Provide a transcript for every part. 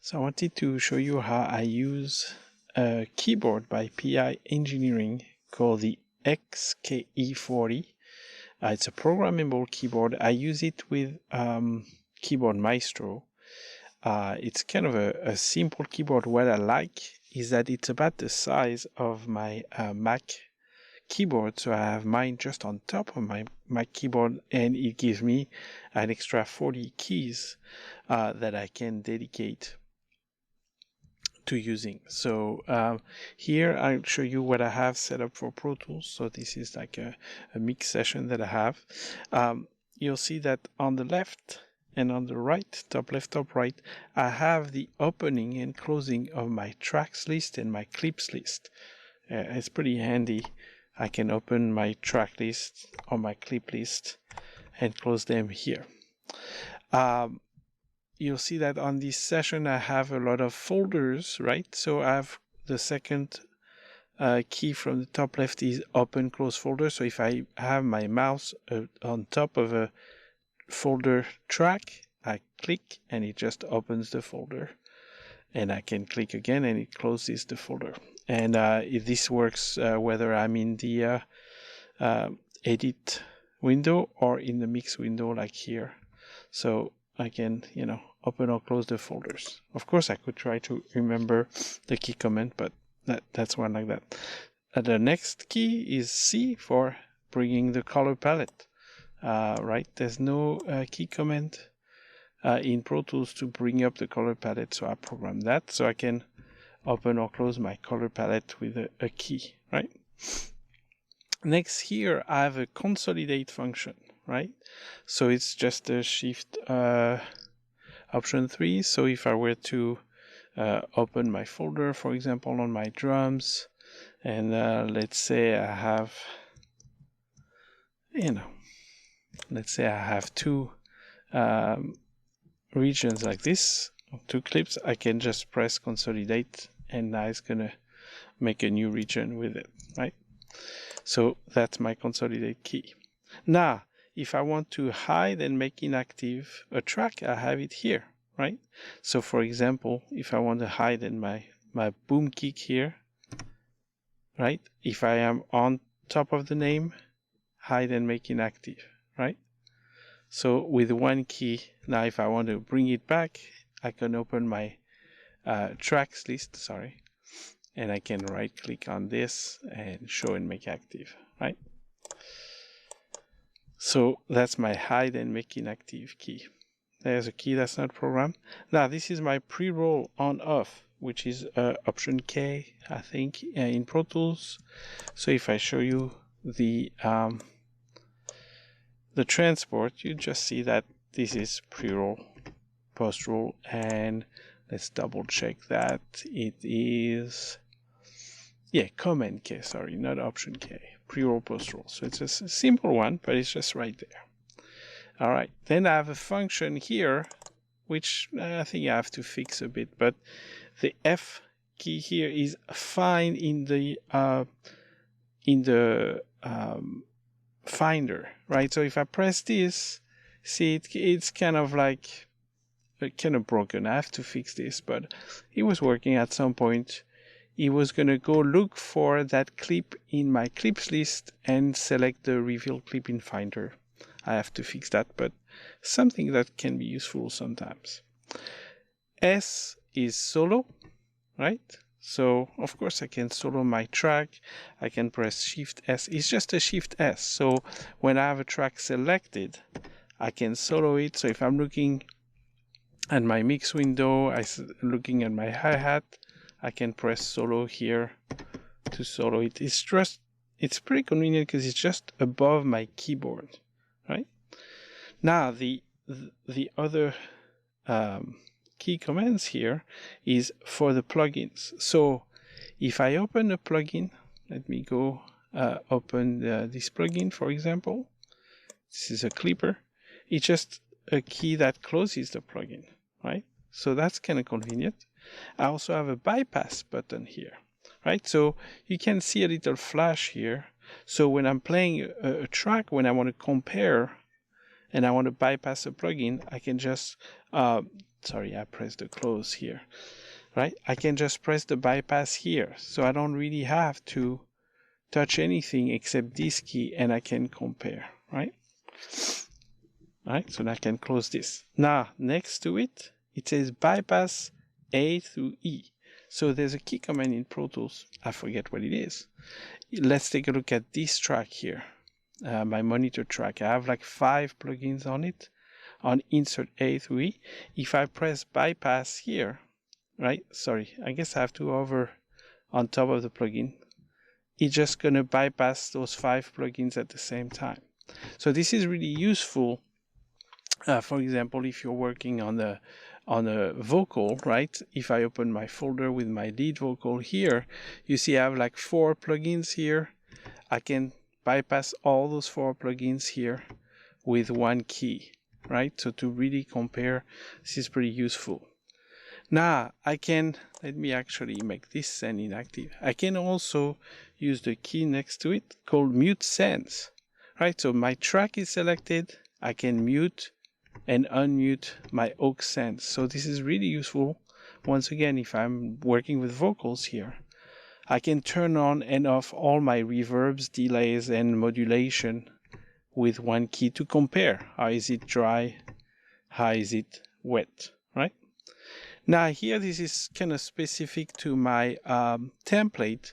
So I wanted to show you how I use a keyboard by PI Engineering called the XKE40. It's a programmable keyboard. I use it with Keyboard Maestro. It's kind of a simple keyboard. What I like is that it's about the size of my Mac keyboard. So I have mine just on top of my keyboard, and it gives me an extra 40 keys that I can dedicate to using. So here I'll show you what I have set up for Pro Tools. So this is like a mix session that I have. You'll see that on the left and on the right, top left, top right, I have the opening and closing of my tracks list and my clips list. It's pretty handy. I can open my track list or my clip list and close them here. You'll see that on this session I have a lot of folders, right? So I have the second key from the top left is open close folder. So if I have my mouse on top of a folder track, I click and it just opens the folder, and I can click again and it closes the folder. And this works whether I'm in the edit window or in the mix window like here. So I can, open or close the folders. Of course, I could try to remember the key command, but that's one like that. The next key is C for bringing the color palette. Right? There's no key command in Pro Tools to bring up the color palette, so I program that so I can open or close my color palette with a key, right? Next here, I have a consolidate function, right? So it's just a shift option 3. So if I were to open my folder, for example, on my drums, and let's say I have, let's say I have two regions like this, two clips, I can just press consolidate, and now it's gonna make a new region with it, right? So that's my consolidate key. Now, if I want to hide and make inactive a track, I have it here, right? So for example, if I want to hide in my boom kick here, right? If I am on top of the name, hide and make inactive, right? So with one key, now if I want to bring it back, I can open my tracks list, and I can right click on this and show and make active, right? So that's my hide and make inactive key. There's a key that's not programmed. Now this is my pre-roll on off, which is option K, I think, in Pro Tools. So if I show you the transport, you just see that this is pre-roll, post-roll, and let's double check that it is, command K, not option K, pre-roll, post-roll. So it's a simple one, but it's just right there. All right, then I have a function here, which I think I have to fix a bit, but the F key here is fine in the Finder, right? So if I press this, see it's kind of like kind of broken. I have to fix this, but it was working at some point. It was going to go look for that clip in my clips list and select the reveal clip in Finder. I have to fix that, but something that can be useful sometimes. S is solo, right? So of course I can solo my track. I can press Shift S. It's just a Shift S. So when I have a track selected, I can solo it. So if I'm looking at my mix window, I'm looking at my hi-hat, I can press solo here to solo it. It's pretty convenient because it's just above my keyboard, right? Now the other key commands here is for the plugins. So if I open a plugin, let me go open this plugin, for example. This is a clipper. It's just a key that closes the plugin, right? So that's kind of convenient. I also have a bypass button here, right? So you can see a little flash here. So when I'm playing a track, when I want to compare and I want to bypass a plugin, I can just sorry, I pressed the close here, right? I can just press the bypass here. So I don't really have to touch anything except this key, and I can compare, right? Right, so I can close this. Now, next to it, it says bypass A through E. So there's a key command in Pro Tools. I forget what it is. Let's take a look at this track here. My monitor track. I have like 5 plugins on it. On insert A through E. If I press bypass here, right? Sorry, I guess I have to hover on top of the plugin. It's just going to bypass those 5 plugins at the same time. So this is really useful. For example, if you're working on a vocal, right? If I open my folder with my lead vocal here, you see I have like 4 plugins here. I can bypass all those 4 plugins here with one key, right? So to really compare, this is pretty useful. Now I can, let me actually make this send inactive. I can also use the key next to it called mute sends, right? So my track is selected. I can mute and unmute my aux sends. So this is really useful. Once again, if I'm working with vocals here, I can turn on and off all my reverbs, delays, and modulation with one key to compare. How is it dry? How is it wet, right? Now here, this is kind of specific to my template.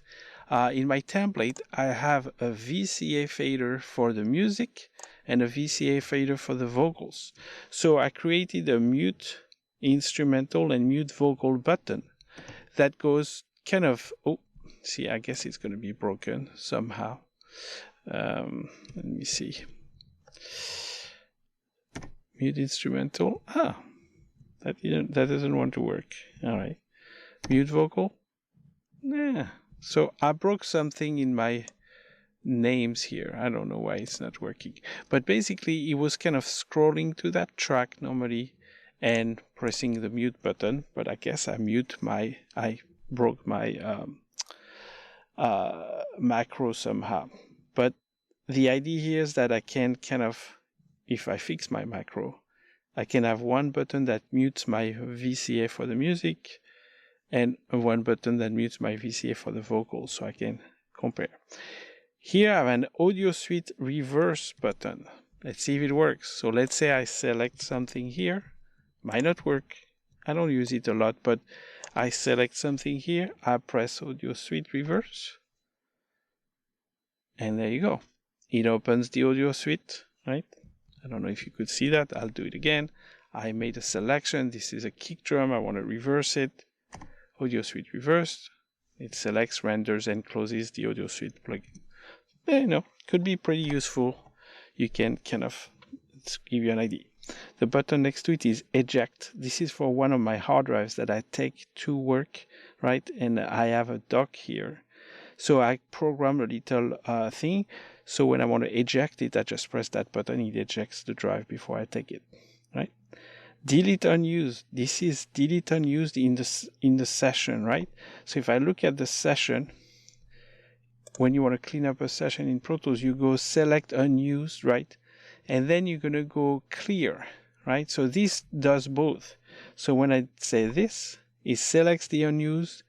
In my template, I have a VCA fader for the music and a VCA fader for the vocals. So I created a mute instrumental and mute vocal button that goes kind of, oh, see, I guess it's going to be broken somehow. Let me see. Mute instrumental. That doesn't want to work. All right. Mute vocal. Yeah. So I broke something in my names here. I don't know why it's not working. But basically, it was kind of scrolling to that track normally and pressing the mute button. But I guess I broke my macro somehow. But the idea here is that I can kind of, if I fix my macro, I can have one button that mutes my VCA for the music and one button that mutes my VCA for the vocals, so I can compare. Here I have an audio suite reverse button. Let's see if it works. So let's say I select something here. Might not work. I don't use it a lot, but I select something here. I press audio suite reverse. And there you go. It opens the audio suite, right? I don't know if you could see that. I'll do it again. I made a selection. This is a kick drum. I want to reverse it. Audio suite reversed. It selects, renders, and closes the audio suite plugin. You know, could be pretty useful. You can kind of give you an idea. The button next to it is eject. This is for one of my hard drives that I take to work, right? And I have a dock here. So I program a little thing. So when I want to eject it, I just press that button. It ejects the drive before I take it, right? Delete unused. This is delete unused in the session, right? So if I look at the session, when you want to clean up a session in Pro Tools, you go select unused, right? And then you're going to go clear, right? So this does both. So when I say this, it selects the unused,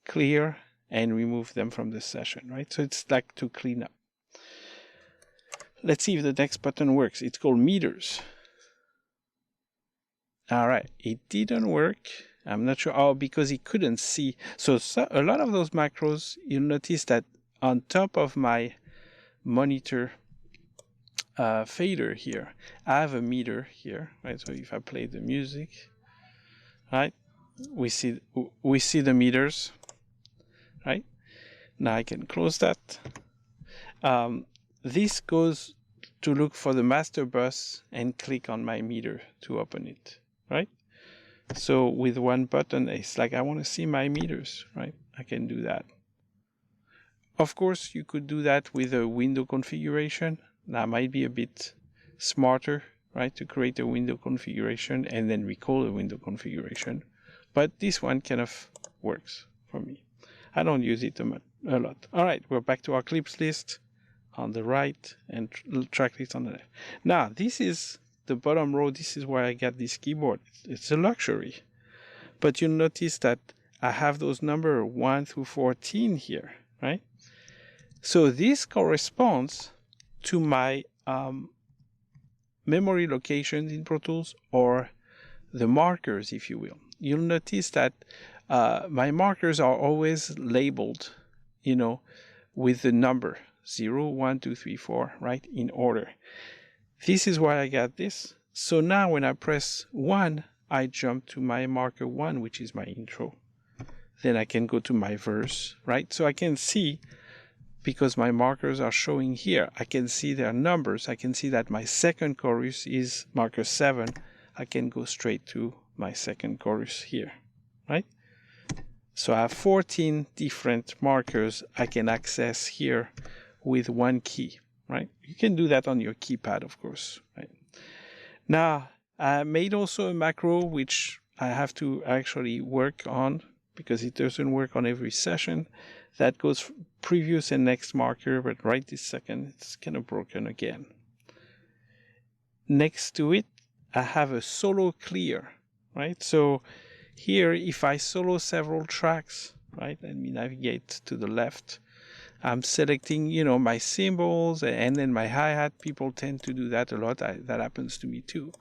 clear, and remove them from the session, right? So it's like to clean up. Let's see if the next button works. It's called meters. All right, it didn't work. I'm not sure. Oh, because it couldn't see. So a lot of those macros, you'll notice that on top of my monitor fader here, I have a meter here, right? So if I play the music, right, we see the meters, right? Now I can close that. This goes to look for the master bus and click on my meter to open it, right? So with one button, it's like I want to see my meters, right? I can do that. Of course, you could do that with a window configuration. That might be a bit smarter, right? To create a window configuration and then recall a window configuration. But this one kind of works for me. I don't use it a lot. All right, we're back to our clips list on the right and track list on the left. Now, this is the bottom row, this is where I got this keyboard. It's a luxury. But you'll notice that I have those numbers 1 through 14 here, right? So this corresponds to my memory locations in Pro Tools, or the markers, if you will. You'll notice that my markers are always labeled, with the number 0, 1, 2, 3, 4, right, in order. This is why I got this. So now when I press 1, I jump to my marker 1, which is my intro. Then I can go to my verse, right? So I can see, because my markers are showing here, I can see their numbers. I can see that my second chorus is marker 7. I can go straight to my second chorus here, right? So I have 14 different markers I can access here with one key, right? You can do that on your keypad, of course, right? Now, I made also a macro which I have to actually work on because it doesn't work on every session. That goes previous and next marker, but right this second, it's kind of broken again. Next to it, I have a solo clear, right? So here, if I solo several tracks, right, let me navigate to the left. I'm selecting, my cymbals and then my hi-hat. People tend to do that a lot. That happens to me too.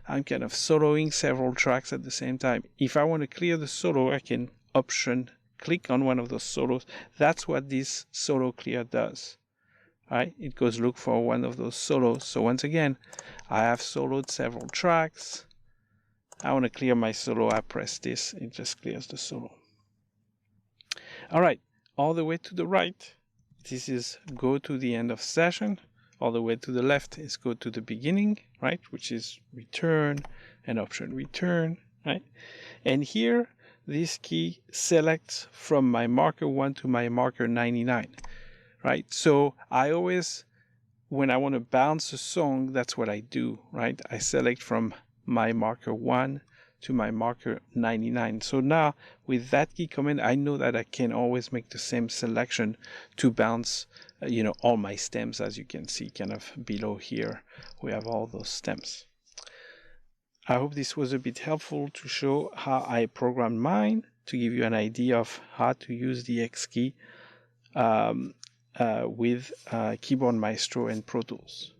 I'm kind of soloing several tracks at the same time. If I want to clear the solo, I can option click on one of those solos. That's what this solo clear does. Right? It goes look for one of those solos. So once again, I have soloed several tracks. I want to clear my solo. I press this. It just clears the solo. All right. All the way to the right, this is go to the end of session. All the way to the left is go to the beginning, right? Which is return and option return, right? And here, this key selects from my marker 1 to my marker 99, right? So I always, when I want to bounce a song, that's what I do, right? I select from my marker 1 to my marker 99. So now with that key command, I know that I can always make the same selection to bounce, all my stems. As you can see, kind of below here, we have all those stems. I hope this was a bit helpful to show how I programmed mine, to give you an idea of how to use the X key with Keyboard Maestro and Pro Tools.